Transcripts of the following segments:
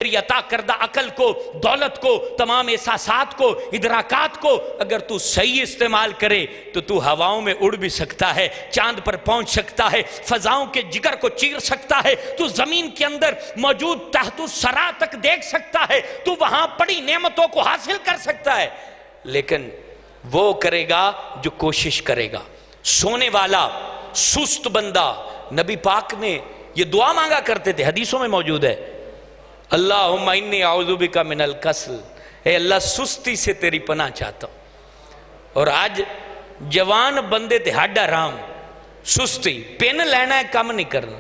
تیری عطا کردہ عقل کو، دولت کو، تمام احساسات کو، ادراکات کو اگر تو صحیح استعمال کرے تو تو ہواؤں میں اڑ بھی سکتا ہے، چاند پر پہنچ سکتا ہے، فضاؤں کے جگر کو چیر سکتا ہے، تو زمین کے اندر موجود تحت الثری تک دیکھ سکتا ہے، تو وہاں پڑی نعمتوں کو حاصل کر سکتا ہے، لیکن وہ کرے گا جو کوشش کرے گا۔ سونے والا سست بندہ، نبی پاک نے یہ دعا مانگا کرتے تھے، حدیثوں میں موجود ہے، اللہم انی اعوذ بک من الکسل، اے اللہ سستی سے تیری پناہ چاہتا ہوں۔ اور آج جوان بندے تھے ہڈ آرام، سستی، پین لینا ہے کم نہیں کرنا،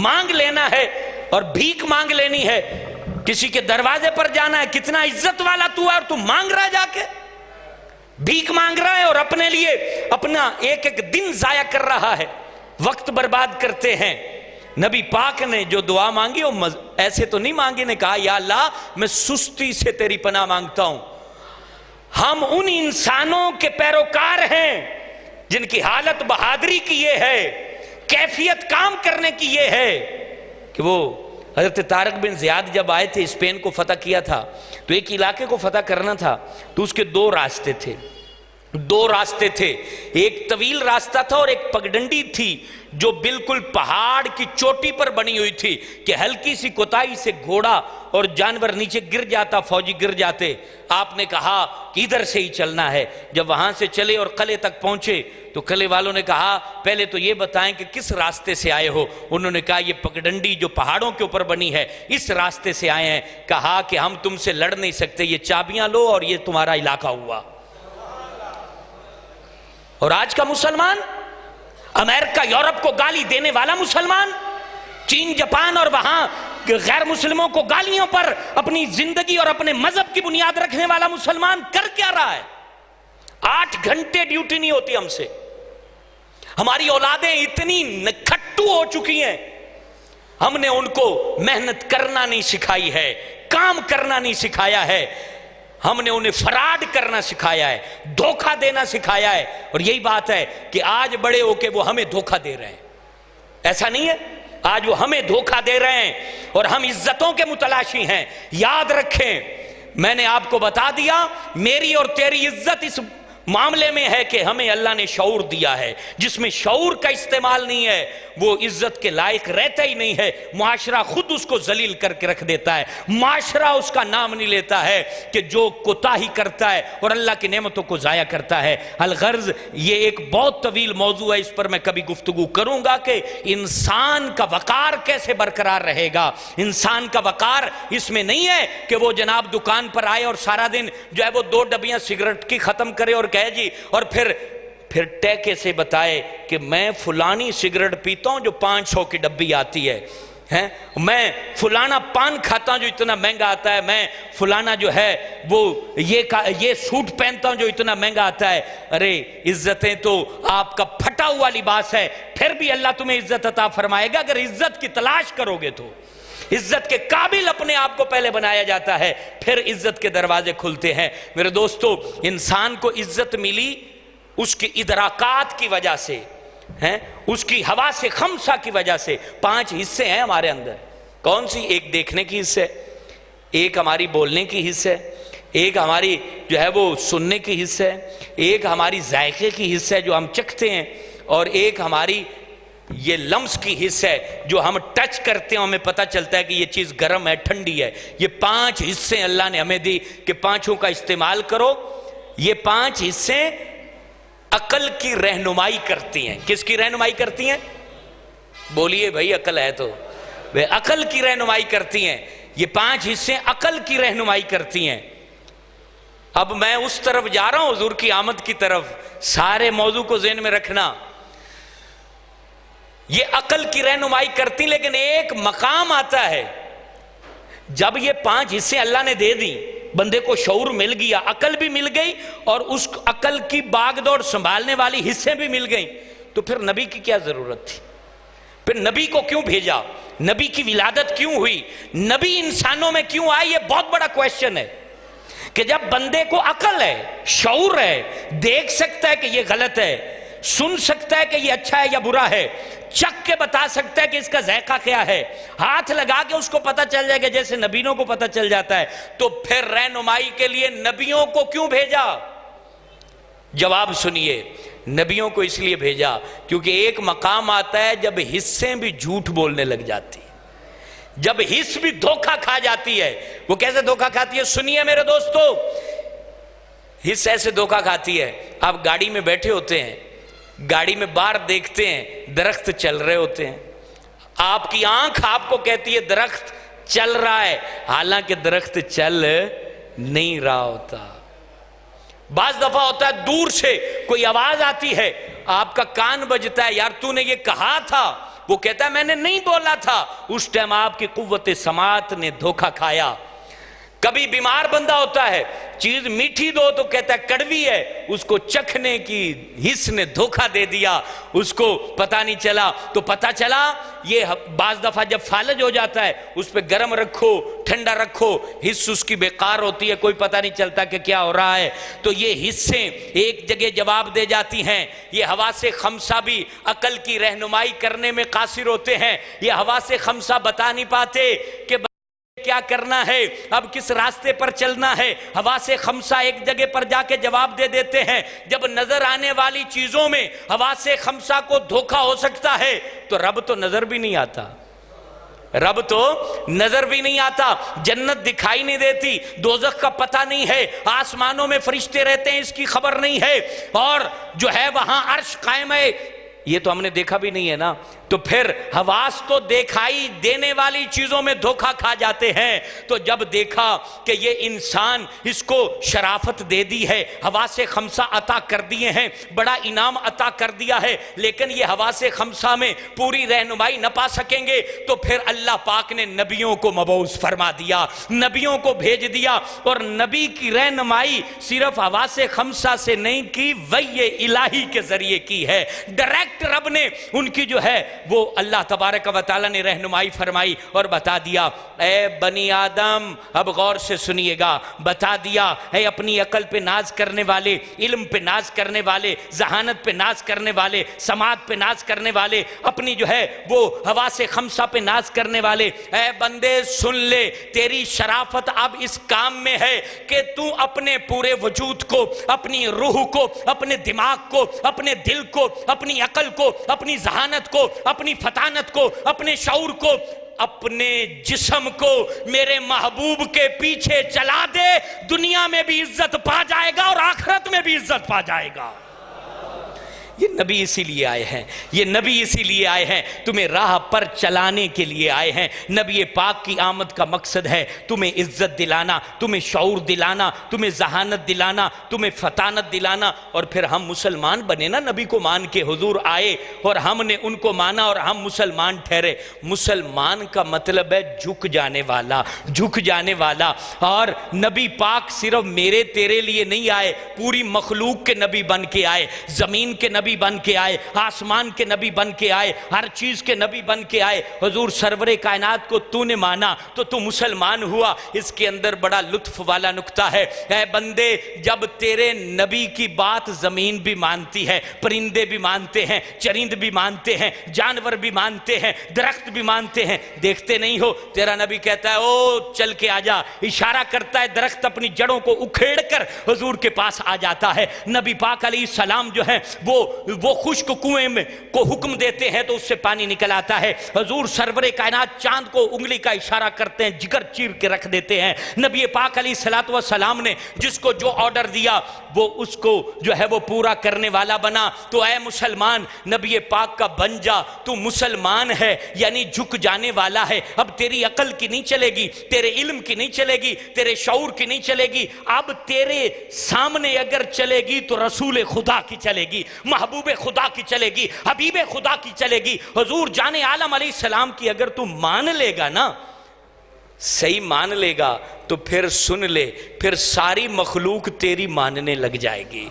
مانگ لینا ہے اور بھیک مانگ لینی ہے، کسی کے دروازے پر جانا ہے، کتنا عزت والا تو ہے اور تو مانگ رہا ہے، جا کے بھیک مانگ رہا ہے اور اپنے لیے اپنا ایک ایک دن ضائع کر رہا ہے، وقت برباد کرتے ہیں۔ نبی پاک نے جو دعا مانگی وہ ایسے تو نہیں مانگی، نے کہا یا اللہ میں سستی سے تیری پناہ مانگتا ہوں۔ ہم ان انسانوں کے پیروکار ہیں جن کی حالت بہادری کی یہ ہے، کیفیت کام کرنے کی یہ ہے کہ وہ حضرت طارق بن زیاد جب آئے تھے، اسپین کو فتح کیا تھا، تو ایک علاقے کو فتح کرنا تھا، تو اس کے دو راستے تھے، ایک طویل راستہ تھا اور ایک پگڈنڈی تھی جو بالکل پہاڑ کی چوٹی پر بنی ہوئی تھی کہ ہلکی سی کوتاہی سے گھوڑا اور جانور نیچے گر جاتا، فوجی گر جاتے۔ آپ نے کہا کہ ادھر سے ہی چلنا ہے۔ جب وہاں سے چلے اور قلعے تک پہنچے تو قلعے والوں نے کہا پہلے تو یہ بتائیں کہ کس راستے سے آئے ہو؟ انہوں نے کہا یہ پگڈنڈی جو پہاڑوں کے اوپر بنی ہے اس راستے سے آئے ہیں۔ کہا کہ ہم تم سے لڑ نہیں سکتے، یہ چابیاں لو اور یہ تمہارا علاقہ ہوا۔ اور آج کا مسلمان، امریکہ یورپ کو گالی دینے والا مسلمان، چین جاپان اور وہاں غیر مسلموں کو گالیوں پر اپنی زندگی اور اپنے مذہب کی بنیاد رکھنے والا مسلمان کر کیا رہا ہے؟ 8 گھنٹے ڈیوٹی نہیں ہوتی ہم سے، ہماری اولادیں اتنی کھٹو ہو چکی ہیں، ہم نے ان کو محنت کرنا نہیں سکھائی ہے، کام کرنا نہیں سکھایا ہے، ہم نے انہیں فراڈ کرنا سکھایا ہے، دھوکہ دینا سکھایا ہے۔ اور یہی بات ہے کہ آج بڑے ہو کے وہ ہمیں دھوکہ دے رہے ہیں، ایسا نہیں ہے، آج وہ ہمیں دھوکہ دے رہے ہیں اور ہم عزتوں کے متلاشی ہیں۔ یاد رکھیں، میں نے آپ کو بتا دیا، میری اور تیری عزت اس معاملے میں ہے کہ ہمیں اللہ نے شعور دیا ہے، جس میں شعور کا استعمال نہیں ہے وہ عزت کے لائق رہتا ہی نہیں ہے، معاشرہ خود اس کو ذلیل کر کے رکھ دیتا ہے، معاشرہ اس کا نام نہیں لیتا ہے کہ جو کوتاہی کرتا ہے اور اللہ کی نعمتوں کو ضائع کرتا ہے۔ الغرض یہ ایک بہت طویل موضوع ہے، اس پر میں کبھی گفتگو کروں گا کہ انسان کا وقار کیسے برقرار رہے گا۔ انسان کا وقار اس میں نہیں ہے کہ وہ جناب دکان پر آئے اور سارا دن جو ہے وہ 2 ڈبیاں سگریٹ کی ختم کرے اور کہے جی، اور پھر ٹیکے سے بتائے کہ میں فلانی سگریٹ پیتا ہوں جو 500 کی ڈبی آتی ہے، میں فلانا پان کھاتا ہوں جو اتنا مہنگا آتا ہے، میں فلانا جو ہے وہ یہ سوٹ پہنتا ہوں جو اتنا مہنگا آتا ہے۔ ارے عزتیں تو آپ کا پھٹا ہوا لباس ہے، پھر بھی اللہ تمہیں عزت عطا فرمائے گا اگر عزت کی تلاش کرو گے تو۔ عزت کے قابل اپنے آپ کو پہلے بنایا جاتا ہے، پھر عزت کے دروازے کھلتے ہیں۔ میرے دوستو، انسان کو عزت ملی اس کی ادراکات کی وجہ سے، اس کی حواس خمسہ کی وجہ سے۔ 5 حصے ہیں ہمارے اندر، کون سی؟ ایک دیکھنے کی حص ہے، ایک ہماری بولنے کی حص ہے، ایک ہماری جو ہے وہ سننے کی حص ہے، ایک ہماری ذائقے کی حص ہے جو ہم چکھتے ہیں، اور ایک ہماری یہ لمس کی حص ہے جو ہم ٹچ کرتے ہیں، ہمیں پتہ چلتا ہے کہ یہ چیز گرم ہے، ٹھنڈی ہے۔ یہ 5 حصے اللہ نے ہمیں دی کہ 5 کا استعمال کرو۔ یہ 5 حصے عقل کی رہنمائی کرتی ہیں۔ کس کی رہنمائی کرتی ہیں؟ بولیے بھائی، عقل ہے تو عقل کی رہنمائی کرتی ہیں۔ یہ 5 حصے عقل کی رہنمائی کرتی ہیں۔ اب میں اس طرف جا رہا ہوں، حضور کی آمد کی طرف، سارے موضوع کو ذہن میں رکھنا۔ یہ عقل کی رہنمائی کرتی، لیکن ایک مقام آتا ہے جب یہ 5 حصے اللہ نے دے دی، بندے کو شعور مل گیا، عقل بھی مل گئی اور اس عقل کی باغ دوڑ سنبھالنے والی حصے بھی مل گئیں، تو پھر نبی کی کیا ضرورت تھی؟ پھر نبی کو کیوں بھیجا؟ نبی کی ولادت کیوں ہوئی؟ نبی انسانوں میں کیوں آئے؟ یہ بہت بڑا کویسچن ہے کہ جب بندے کو عقل ہے، شعور ہے، دیکھ سکتا ہے کہ یہ غلط ہے، سن سکتا ہے کہ یہ اچھا ہے یا برا ہے، چکھ کے بتا سکتا ہے کہ اس کا ذائقہ کیا ہے، ہاتھ لگا کے اس کو پتہ چل جائے گا جیسے نبیوں کو پتہ چل جاتا ہے، تو پھر رہنمائی کے لیے نبیوں کو کیوں بھیجا؟ جواب سنیے، نبیوں کو اس لیے بھیجا کیونکہ ایک مقام آتا ہے جب حصیں بھی جھوٹ بولنے لگ جاتی، جب حص بھی دھوکہ کھا جاتی ہے۔ وہ کیسے دھوکہ کھاتی ہے؟ سنیے میرے دوستو، حص ایسے دھوکہ کھاتی ہے، آپ گاڑی میں بیٹھے ہوتے ہیں، گاڑی میں باہر دیکھتے ہیں درخت چل رہے ہوتے ہیں، آپ کی آنکھ آپ کو کہتی ہے درخت چل رہا ہے، حالانکہ درخت چل نہیں رہا ہوتا۔ بعض دفعہ ہوتا ہے دور سے کوئی آواز آتی ہے، آپ کا کان بجتا ہے، یار تو نے یہ کہا تھا، وہ کہتا ہے میں نے نہیں بولا تھا، اس ٹائم آپ کی قوت سماعت نے دھوکہ کھایا۔ کبھی بیمار بندہ ہوتا ہے، چیز میٹھی دو تو کہتا ہے کڑوی ہے، اس کو چکھنے کی حس نے دھوکہ دے دیا، اس کو پتہ نہیں چلا، تو پتہ چلا یہ بعض دفعہ جب فالج ہو جاتا ہے اس پہ گرم رکھو ٹھنڈا رکھو، حس اس کی بیکار ہوتی ہے، کوئی پتہ نہیں چلتا کہ کیا ہو رہا ہے۔ تو یہ حصیں ایک جگہ جواب دے جاتی ہیں۔ یہ حواس خمسہ بھی عقل کی رہنمائی کرنے میں قاصر ہوتے ہیں، یہ حواس خمسہ بتا نہیں پاتے کہ کیا کرنا ہے، اب کس راستے پر چلنا ہے۔ حواس خمسہ ایک جگہ پر جا کے جواب دے دیتے ہیں۔ جب نظر آنے والی چیزوں میں حواس خمسہ کو دھوکہ ہو سکتا ہے تو رب تو نظر بھی نہیں آتا، رب تو نظر بھی نہیں آتا، جنت دکھائی نہیں دیتی، دوزخ کا پتہ نہیں ہے، آسمانوں میں فرشتے رہتے ہیں اس کی خبر نہیں ہے، اور جو ہے وہاں عرش قائم ہے، یہ تو ہم نے دیکھا بھی نہیں ہے نا۔ تو پھر حواس تو دکھائی دینے والی چیزوں میں دھوکہ کھا جاتے ہیں۔ تو جب دیکھا کہ یہ انسان اس کو شرافت دے دی ہے، حواس خمسہ عطا کر دیے ہیں، بڑا انعام عطا کر دیا ہے، لیکن یہ حواس خمسہ میں پوری رہنمائی نہ پا سکیں گے، تو پھر اللہ پاک نے نبیوں کو مبعوث فرما دیا، نبیوں کو بھیج دیا، اور نبی کی رہنمائی صرف حواس خمسہ سے نہیں کی، وحی الہی کے ذریعے کی ہے۔ ڈائریکٹ رب نے ان کی جو ہے وہ اللہ تبارک و تعالی نے رہنمائی فرمائی اور بتا دیا، اے بنی آدم اب غور سے سنیے گا، بتا دیا اے اپنی عقل پہ ناز کرنے والے، علم پہ ناز کرنے والے، ذہانت پہ ناز کرنے والے، سماعت پہ ناز کرنے والے، اپنی جو ہے وہ حواس خمسہ پہ ناز کرنے والے، اے بندے سن لے، تیری شرافت اب اس کام میں ہے کہ تو اپنے پورے وجود کو، اپنی روح کو، اپنے دماغ کو، اپنے دل کو، اپنی عقل کو، اپنی ذہانت کو، اپنی فطانت کو، اپنے شعور کو، اپنے جسم کو میرے محبوب کے پیچھے چلا دے، دنیا میں بھی عزت پا جائے گا اور آخرت میں بھی عزت پا جائے گا۔ یہ نبی اسی لیے آئے ہیں، یہ نبی اسی لیے آئے ہیں، تمہیں راہ پر چلانے کے لیے آئے ہیں۔ نبی پاک کی آمد کا مقصد ہے تمہیں عزت دلانا، تمہیں شعور دلانا، تمہیں ذہانت دلانا، تمہیں فطانت دلانا۔ اور پھر ہم مسلمان بنے نا، نبی کو مان کے حضور آئے اور ہم نے ان کو مانا اور ہم مسلمان ٹھہرے۔ مسلمان کا مطلب ہے جھک جانے والا، جھک جانے والا۔ اور نبی پاک صرف میرے تیرے لیے نہیں آئے، پوری مخلوق کے نبی بن کے آئے، زمین کے نبی بن کے آئے، آسمان کے نبی بن کے آئے، ہر چیز کے نبی بن کے آئے۔ حضور سرور کائنات کو تو نے مانا تو تو مسلمان ہوا۔ اس کے اندر بڑا لطف والا نکتہ ہے، اے بندے جب تیرے نبی کی بات زمین بھی مانتی ہے، پرندے بھی مانتے ہیں، چرند بھی مانتے ہیں، جانور بھی مانتے ہیں، درخت بھی مانتے ہیں، دیکھتے نہیں ہو تیرا نبی کہتا ہے او چل کے آجا، اشارہ کرتا ہے، درخت اپنی جڑوں کو اکھیڑ کر حضور کے پاس آ جاتا ہے۔ نبی پاک علیہ السلام جو ہے وہ خشک کنویں میں کو حکم دیتے ہیں تو اس سے پانی نکل آتا ہے۔ حضور سرور کائنات چاند کو انگلی کا اشارہ کرتے ہیں، جگر چیر کے رکھ دیتے ہیں۔ نبی پاک علیہ السلام نے جس کو جو آرڈر دیا وہ اس کو جو ہے وہ پورا کرنے والا بنا۔ تو اے مسلمان نبی پاک کا بن جا، تو مسلمان ہے یعنی جھک جانے والا ہے۔ اب تیری عقل کی نہیں چلے گی، تیرے علم کی نہیں چلے گی، تیرے شعور کی نہیں چلے گی، اب تیرے سامنے اگر چلے گی تو رسول خدا کی چلے گی، محبوب خدا کی چلے گی، حبیب خدا کی چلے گی، حضور جان عالم علیہ السلام کی اگر تو مان لے گا نا، صحیح مان لے گا تو پھر سن لے، پھر ساری مخلوق تیری ماننے لگ جائے گی۔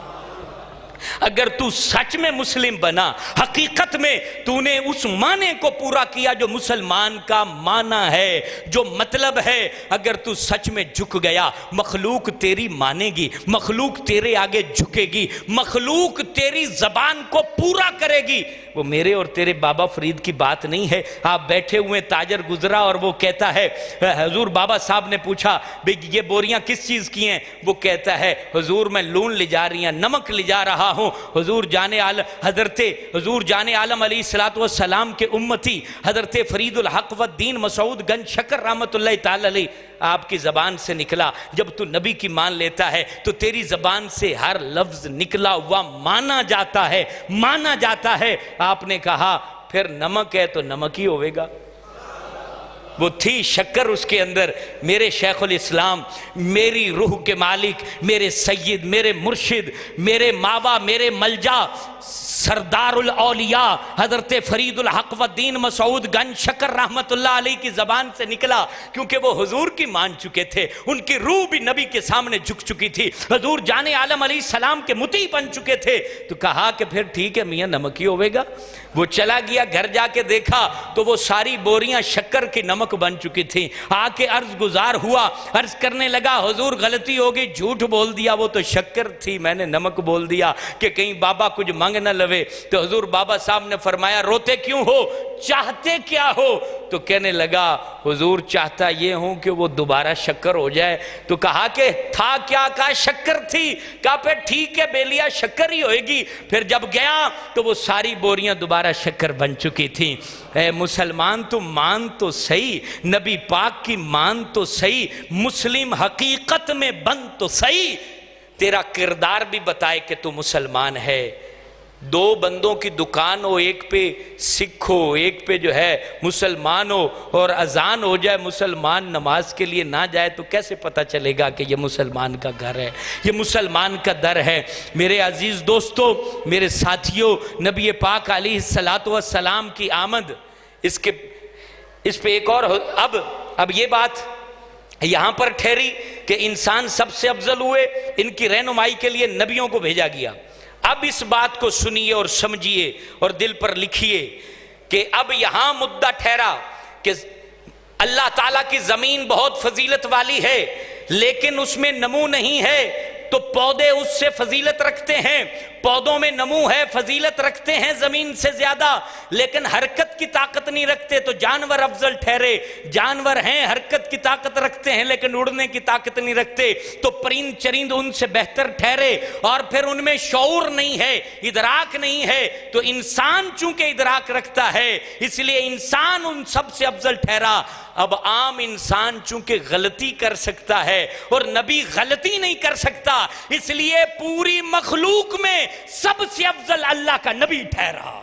اگر تو سچ میں مسلم بنا، حقیقت میں تو نے اس معنی کو پورا کیا جو مسلمان کا معنی ہے، جو مطلب ہے، اگر تو سچ میں جھک گیا، مخلوق تیری مانے گی، مخلوق تیرے آگے جھکے گی، مخلوق تیری زبان کو پورا کرے گی۔ وہ میرے اور تیرے بابا فرید کی بات نہیں ہے۔ آپ بیٹھے ہوئے تاجر گزرا اور وہ کہتا ہے، حضور بابا صاحب نے پوچھا یہ بوریاں کس چیز کی ہیں؟ وہ کہتا ہے حضور میں لون لے جا رہی ہیں، نمک لے جا رہا ہوں۔ حضور جان عالم علیہ السلام کے امتی حضرت فرید الحق والدین مسعود گنج شکر رحمت اللہ تعالی علیہ آپ کی زبان سے نکلا، جب تو نبی کی مان لیتا ہے تو تیری زبان سے ہر لفظ نکلا ہوا مانا جاتا ہے۔ آپ نے کہا پھر نمک ہے تو نمک ہی ہوئے گا۔ وہ تھی شکر اس کے اندر۔ میرے شیخ الاسلام، میری روح کے مالک، میرے سید، میرے مرشد، میرے ماوا، میرے ملجا، سردار الاولیاء حضرت فرید الحق والدین مسعود گنج شکر رحمت اللہ علیہ کی زبان سے نکلا، کیونکہ وہ حضور کی مان چکے تھے، ان کی روح بھی نبی کے سامنے جھک چکی تھی، حضور جان عالم علیہ السلام کے مطیع بن چکے تھے۔ تو کہا کہ پھر ٹھیک ہے میاں نمک ہی ہوئے گا۔ وہ چلا گیا، گھر جا کے دیکھا تو وہ ساری بوریاں شکر کی نمک بن چکی تھیں۔ آ کے عرض گزار ہوا، عرض کرنے لگا حضور غلطی ہو گئی، جھوٹ بول دیا، وہ تو شکر تھی، میں نے نمک بول دیا کہ کہیں بابا کچھ مانگ نہ لوے۔ تو حضور بابا صاحب نے فرمایا روتے کیوں ہو، چاہتے کیا ہو؟ تو کہنے لگا حضور چاہتا یہ ہوں کہ وہ دوبارہ شکر ہو جائے۔ تو کہا کہ تھا کیا؟ کہا شکر تھی۔ کہا پھر ٹھیک ہے بیلیا شکر ہی ہوئے گی۔ پھر جب گیا تو وہ ساری بوریاں دوبارہ شکر بن چکی تھیں۔ اے مسلمان تو مان تو صحیح، نبی پاک کی مان تو صحیح، مسلم حقیقت میں بن تو صحیح، تیرا کردار بھی بتائے کہ تو مسلمان ہے۔ دو بندوں کی دکان ہو، ایک پہ سکھ ہو، ایک پہ جو ہے مسلمان ہو، اور اذان ہو جائے مسلمان نماز کے لیے نہ جائے تو کیسے پتہ چلے گا کہ یہ مسلمان کا گھر ہے، یہ مسلمان کا در ہے؟ میرے عزیز دوستو، میرے ساتھیوں، نبی پاک علیہ السلام کی آمد، اس پہ ایک اور اب یہ بات یہاں پر ٹھہری کہ انسان سب سے افضل ہوئے، ان کی رہنمائی کے لیے نبیوں کو بھیجا گیا۔ اب اس بات کو سنیے اور سمجھیے اور دل پر لکھیے کہ اب یہاں مدعا ٹھہرا کہ اللہ تعالیٰ کی زمین بہت فضیلت والی ہے، لیکن اس میں نمو نہیں ہے، تو پودے اس سے فضیلت رکھتے ہیں، پودوں میں نمو ہے، فضیلت رکھتے ہیں زمین سے زیادہ، لیکن حرکت کی طاقت نہیں رکھتے، تو جانور افضل ٹھہرے۔ جانور ہیں، حرکت کی طاقت رکھتے ہیں لیکن اڑنے کی طاقت نہیں رکھتے، تو پرند چرند ان سے بہتر ٹھہرے۔ اور پھر ان میں شعور نہیں ہے، ادراک نہیں ہے، تو انسان چونکہ ادراک رکھتا ہے اس لیے انسان ان سب سے افضل ٹھہرا۔ اب عام انسان چونکہ غلطی کر سکتا ہے اور نبی غلطی نہیں کر سکتا، اس لیے پوری مخلوق میں سب سے افضل اللہ کا نبی ٹھہرا۔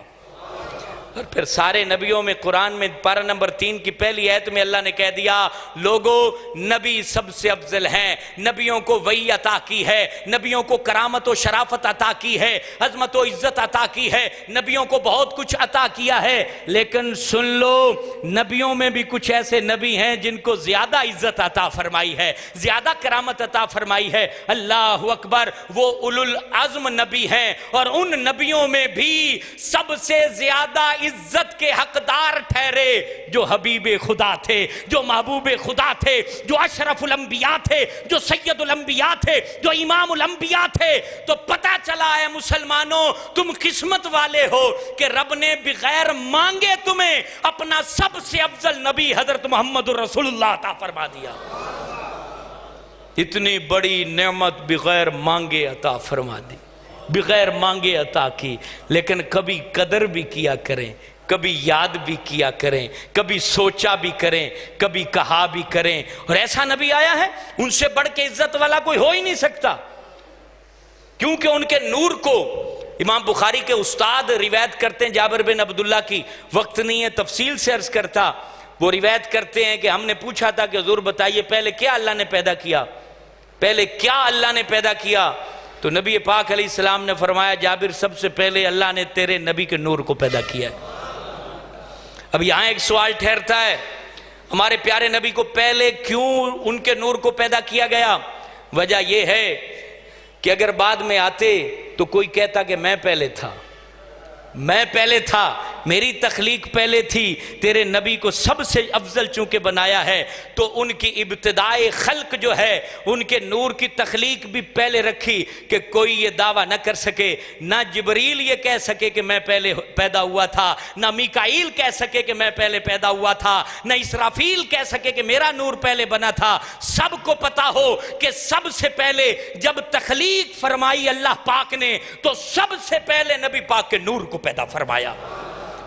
اور پھر سارے نبیوں میں قرآن میں پارہ نمبر 3 کی پہلی آیت میں اللہ نے کہہ دیا لوگو نبی سب سے افضل ہیں، نبیوں کو وحی عطا کی ہے، نبیوں کو کرامت و شرافت عطا کی ہے، عظمت و عزت عطا کی ہے، نبیوں کو بہت کچھ عطا کیا ہے، لیکن سن لو نبیوں میں بھی کچھ ایسے نبی ہیں جن کو زیادہ عزت عطا فرمائی ہے، زیادہ کرامت عطا فرمائی ہے۔ اللہ اکبر، وہ اولو العزم نبی ہیں، اور ان نبیوں میں بھی سب سے زیادہ عزت کے حقدار ٹھہرے جو حبیب خدا تھے، جو محبوب خدا تھے، جو اشرف الانبیاء تھے، جو سید الانبیاء تھے، جو امام الانبیاء تھے۔ تو پتہ چلا ہے مسلمانوں تم قسمت والے ہو کہ رب نے بغیر مانگے تمہیں اپنا سب سے افضل نبی حضرت محمد رسول اللہ عطا فرما دیا۔ اتنی بڑی نعمت بغیر مانگے عطا فرما دی، بغیر مانگے عطا کی، لیکن کبھی قدر بھی کیا کریں، کبھی یاد بھی کیا کریں، کبھی سوچا بھی کریں، کبھی کہا بھی کریں۔ اور ایسا نبی آیا ہے ان سے بڑھ کے عزت والا کوئی ہو ہی نہیں سکتا، کیونکہ ان کے نور کو امام بخاری کے استاد روایت کرتے ہیں جابر بن عبداللہ کی، وقت نہیں ہے تفصیل سے عرض کرتا، وہ روایت کرتے ہیں کہ ہم نے پوچھا تھا کہ حضور بتائیے پہلے کیا اللہ نے پیدا کیا، پہلے کیا اللہ نے پیدا کیا؟ تو نبی پاک علیہ السلام نے فرمایا جابر سب سے پہلے اللہ نے تیرے نبی کے نور کو پیدا کیا ہے۔ اب یہاں ایک سوال ٹھہرتا ہے ہمارے پیارے نبی کو پہلے کیوں ان کے نور کو پیدا کیا گیا؟ وجہ یہ ہے کہ اگر بعد میں آتے تو کوئی کہتا کہ میں پہلے تھا، میں پہلے تھا، میری تخلیق پہلے تھی، تیرے نبی کو سب سے افضل چونکہ بنایا ہے تو ان کی ابتدائے خلق جو ہے، ان کے نور کی تخلیق بھی پہلے رکھی کہ کوئی یہ دعویٰ نہ کر سکے، نہ جبریل یہ کہہ سکے کہ میں پہلے پیدا ہوا تھا، نہ میکائیل کہہ سکے کہ میں پہلے پیدا ہوا تھا، نہ اسرافیل کہہ سکے کہ میرا نور پہلے بنا تھا۔ سب کو پتا ہو کہ سب سے پہلے جب تخلیق فرمائی اللہ پاک نے تو سب سے پہلے نبی پاک کے نور کو پیدا فرمایا۔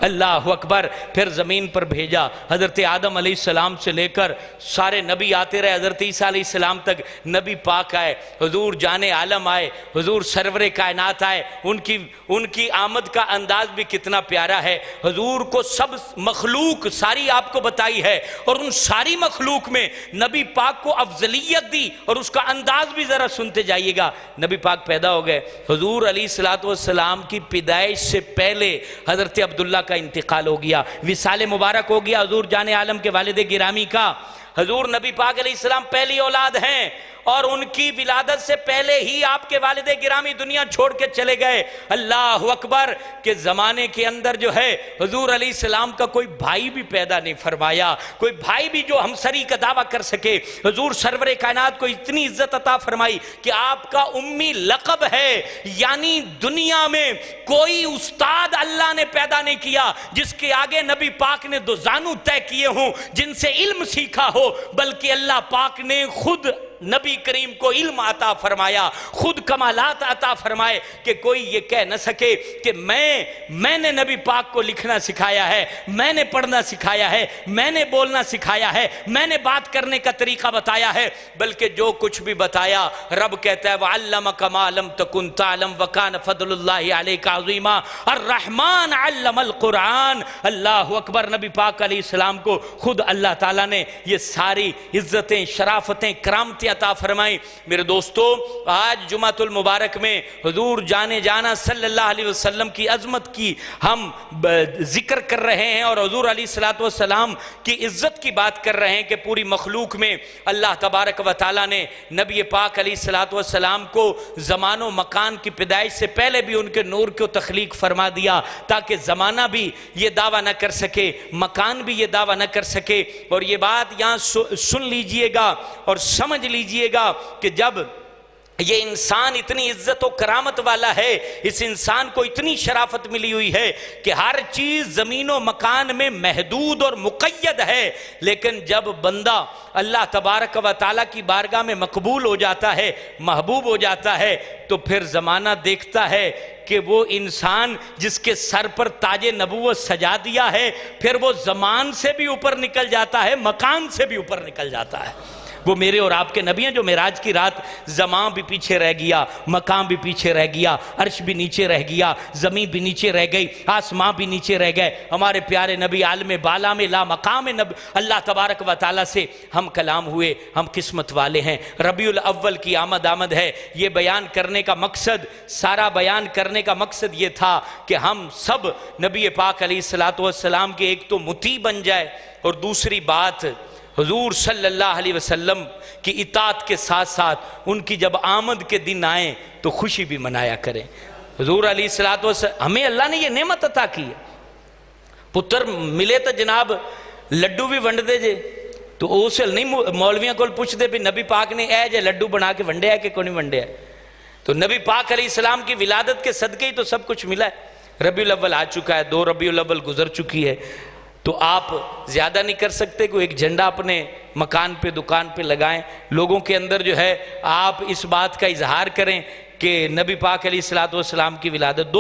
اللہ اکبر۔ پھر زمین پر بھیجا، حضرت آدم علیہ السلام سے لے کر سارے نبی آتے رہے، حضرت عیسیٰ علیہ السلام تک نبی پاک آئے، حضور جان عالم آئے، حضور سرور کائنات آئے۔ ان کی آمد کا انداز بھی کتنا پیارا ہے۔ حضور کو سب مخلوق ساری آپ کو بتائی ہے، اور ان ساری مخلوق میں نبی پاک کو افضلیت دی، اور اس کا انداز بھی ذرا سنتے جائیے گا۔ نبی پاک پیدا ہو گئے، حضور علیہ السلام کی پیدائش سے پہلے حضرت عبداللہ کا انتقال ہو گیا، وصال مبارک ہو گیا حضور جان عالم کے والد گرامی کا۔ حضور نبی پاک علیہ السلام پہلی اولاد ہیں، اور ان کی ولادت سے پہلے ہی آپ کے والد گرامی دنیا چھوڑ کے چلے گئے۔ اللہ اکبر۔ کہ زمانے کے اندر جو ہے حضور علیہ السلام کا کوئی بھائی بھی پیدا نہیں فرمایا، کوئی بھائی بھی جو ہمسری کا دعویٰ کر سکے۔ حضور سرور کائنات کو اتنی عزت عطا فرمائی کہ آپ کا امی لقب ہے، یعنی دنیا میں کوئی استاد اللہ نے پیدا نہیں کیا جس کے آگے نبی پاک نے دو زانو طے کیے ہوں، جن سے علم سیکھا ہو، بلکہ اللہ پاک نے خود نبی کریم کو علم عطا فرمایا، خود کمالات عطا فرمائے کہ کوئی یہ کہہ نہ سکے کہ میں نے نبی پاک کو لکھنا سکھایا ہے، میں نے پڑھنا سکھایا ہے، میں نے بولنا سکھایا ہے، میں نے بات کرنے کا طریقہ بتایا ہے، بلکہ جو کچھ بھی بتایا رب کہتا ہے وَعَلَّمَكَ مَا لَمْ تَكُنْ تَعْلَمْ وَكَانَ فَضْلُ اللَّهِ عَلَيْكَ عَظِيمًا الرحمن علم القرآن۔ اللہ اکبر۔ نبی پاک علیہ السلام کو خود اللہ تعالیٰ نے یہ ساری عزتیں، شرافتیں، کرامتیں عطا فرمائیں۔ میرے دوستو، آج جمعۃ المبارک میں حضور جانے جانا صلی اللہ علیہ وسلم کی عظمت کی ہم ذکر کر رہے ہیں، اور حضور علیہ السلام کی عزت کی بات کر رہے ہیں کہ پوری مخلوق میں اللہ تبارک و تعالیٰ نے نبی پاک علیہ السلام کو زمان و مکان کی پیدائش سے پہلے بھی ان کے نور کو تخلیق فرما دیا، تاکہ زمانہ بھی یہ دعویٰ نہ کر سکے، مکان بھی یہ دعویٰ نہ کر سکے۔ اور یہ بات یہاں سن لیجئے گا اور سمجھ لیجئے گا کہ جب یہ انسان اتنی عزت و کرامت والا ہے، اس انسان کو اتنی شرافت ملی ہوئی ہے کہ ہر چیز زمین و مکان میں محدود اور مقید ہے، لیکن جب بندہ اللہ تبارک و تعالیٰ کی بارگاہ میں مقبول ہو جاتا ہے، محبوب ہو جاتا ہے، تو پھر زمانہ دیکھتا ہے کہ وہ انسان جس کے سر پر تاج نبوت سجا دیا ہے، پھر وہ زمان سے بھی اوپر نکل جاتا ہے، مکان سے بھی اوپر نکل جاتا ہے۔ وہ میرے اور آپ کے نبی ہیں جو معراج کی رات زمان بھی پیچھے رہ گیا، مقام بھی پیچھے رہ گیا، عرش بھی نیچے رہ گیا، زمین بھی نیچے رہ گئی، آسمان بھی نیچے رہ گئے۔ ہمارے پیارے نبی عالم بالا میں لا مقام اللہ تبارک و تعالیٰ سے ہم کلام ہوئے۔ ہم قسمت والے ہیں۔ ربیع الاول کی آمد ہے۔ یہ بیان کرنے کا مقصد، سارا بیان کرنے کا مقصد یہ تھا کہ ہم سب نبی پاک علیہ السلام کے ایک تو مطیع بن جائے، اور دوسری بات حضور صلی اللہ علیہ وسلم کی اطاعت کے ساتھ ساتھ ان کی جب آمد کے دن آئیں تو خوشی بھی منایا کریں۔ حضور علیہ السلام، ہمیں اللہ نے یہ نعمت عطا کی ہے، پتر ملے تو جناب لڈو بھی ونڈ دے جے، تو اسے نہیں مولویاں کو پوچھ دے بھی نبی پاک نے اے جے لڈو بنا کے ونڈے ہے کہ کوئی نہیں ونڈے ہے۔ تو نبی پاک علیہ السلام کی ولادت کے صدقے ہی تو سب کچھ ملا ہے۔ ربیع الاول آ چکا ہے، 2 ربیع الاول گزر چکی ہے، تو آپ زیادہ نہیں کر سکتے کہ ایک جھنڈا اپنے مکان پہ، دکان پہ لگائیں، لوگوں کے اندر جو ہے آپ اس بات کا اظہار کریں کہ نبی پاک علیہ السلام کی ولادت۔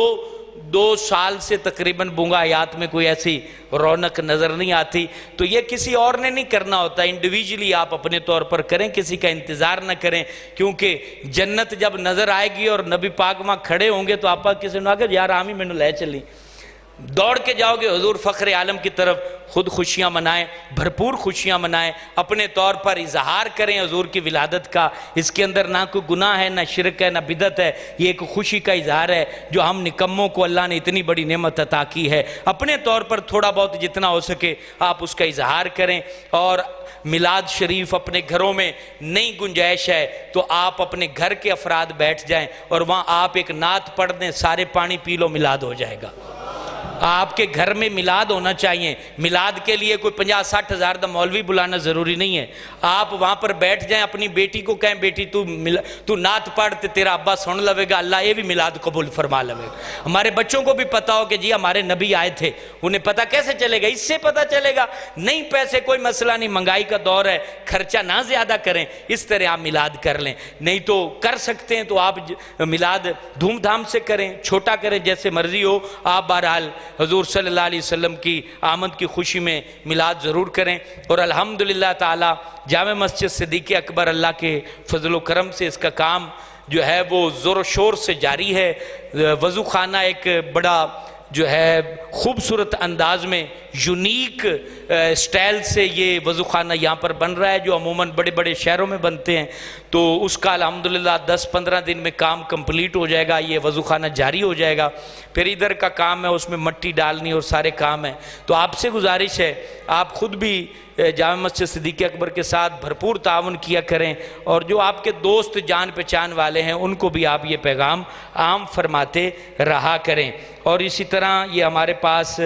2 سال سے تقریباً بونگا حیات میں کوئی ایسی رونق نظر نہیں آتی، تو یہ کسی اور نے نہیں کرنا ہوتا، انڈیویجلی آپ اپنے طور پر کریں، کسی کا انتظار نہ کریں، کیونکہ جنت جب نظر آئے گی اور نبی پاک وہاں کھڑے ہوں گے تو آپ کسی نے آگے یار آمی میں نے لے چلی، دوڑ کے جاؤ گے حضور فخر عالم کی طرف، خود خوشیاں منائیں، بھرپور خوشیاں منائیں، اپنے طور پر اظہار کریں حضور کی ولادت کا۔ اس کے اندر نہ کوئی گناہ ہے، نہ شرک ہے، نہ بدعت ہے، یہ ایک خوشی کا اظہار ہے جو ہم نکموں کو اللہ نے اتنی بڑی نعمت عطا کی ہے۔ اپنے طور پر تھوڑا بہت جتنا ہو سکے آپ اس کا اظہار کریں۔ اور میلاد شریف اپنے گھروں میں نئی گنجائش ہے تو آپ اپنے گھر کے افراد بیٹھ جائیں اور وہاں آپ ایک نعت پڑھ دیں، سارے پانی پی لو، میلاد ہو جائے گا۔ آپ کے گھر میں میلاد ہونا چاہیے۔ میلاد کے لیے کوئی 50-60 ہزار دا مولوی بلانا ضروری نہیں ہے۔ آپ وہاں پر بیٹھ جائیں، اپنی بیٹی کو کہیں بیٹی تو نعت پڑھ تے تیرا ابا سن لوے گا، اللہ یہ بھی میلاد قبول فرما لوے گا۔ ہمارے بچوں کو بھی پتا ہو کہ جی ہمارے نبی آئے تھے، انہیں پتا کیسے چلے گا؟ اس سے پتا چلے گا۔ نہیں پیسے کوئی مسئلہ نہیں، مہنگائی کا دور ہے، خرچہ نہ زیادہ کریں، اس طرح آپ میلاد کر لیں۔ نہیں تو کر سکتے ہیں تو آپ میلاد دھوم دھام سے کریں، چھوٹا کریں، جیسے مرضی ہو۔ آپ بہرحال حضور صلی اللہ علیہ وسلم کی آمد کی خوشی میں میلاد ضرور کریں۔ اور الحمدللہ تعالی جامع مسجد صدیق اکبر اللہ کے فضل و کرم سے اس کا کام جو ہے وہ زور و شور سے جاری ہے۔ وضو خانہ ایک بڑا جو ہے خوبصورت انداز میں یونیک سٹائل سے یہ وضو خانہ یہاں پر بن رہا ہے، جو عموماً بڑے بڑے شہروں میں بنتے ہیں۔ تو اس کا الحمدللہ 10-15 دن میں کام کمپلیٹ ہو جائے گا، یہ وضو خانہ جاری ہو جائے گا۔ پھر ادھر کا کام ہے، اس میں مٹی ڈالنی اور سارے کام ہیں۔ تو آپ سے گزارش ہے آپ خود بھی جامع مسجد صدیق اکبر کے ساتھ بھرپور تعاون کیا کریں، اور جو آپ کے دوست جان پہچان والے ہیں ان کو بھی آپ یہ پیغام عام فرماتے رہا کریں۔ اور اسی طرح یہ ہمارے پاس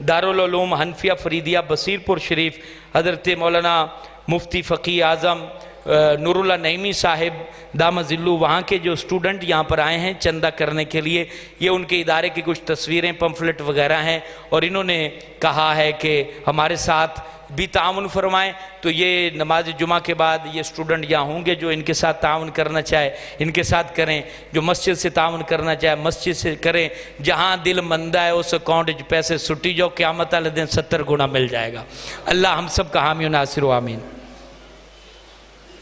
دارالعلوم حنفیہ فریدیہ بصیر پور شریف حضرت مولانا مفتی فقیہ اعظم نور اللہ نعیمی صاحب دامت ظلہ، وہاں کے جو اسٹوڈنٹ یہاں پر آئے ہیں چندہ کرنے کے لیے، یہ ان کے ادارے کی کچھ تصویریں پمفلٹ وغیرہ ہیں، اور انہوں نے کہا ہے کہ ہمارے ساتھ بھی تعاون فرمائیں۔ تو یہ نماز جمعہ کے بعد یہ اسٹوڈنٹ یہاں ہوں گے، جو ان کے ساتھ تعاون کرنا چاہے ان کے ساتھ کریں، جو مسجد سے تعاون کرنا چاہے مسجد سے کریں۔ جہاں دل مندہ ہے اس اکاؤنٹ پیسے سٹی جو قیامت والے دن 70 گنا مل جائے گا۔ اللہ ہم سب کا حامی و ناصر و آمین۔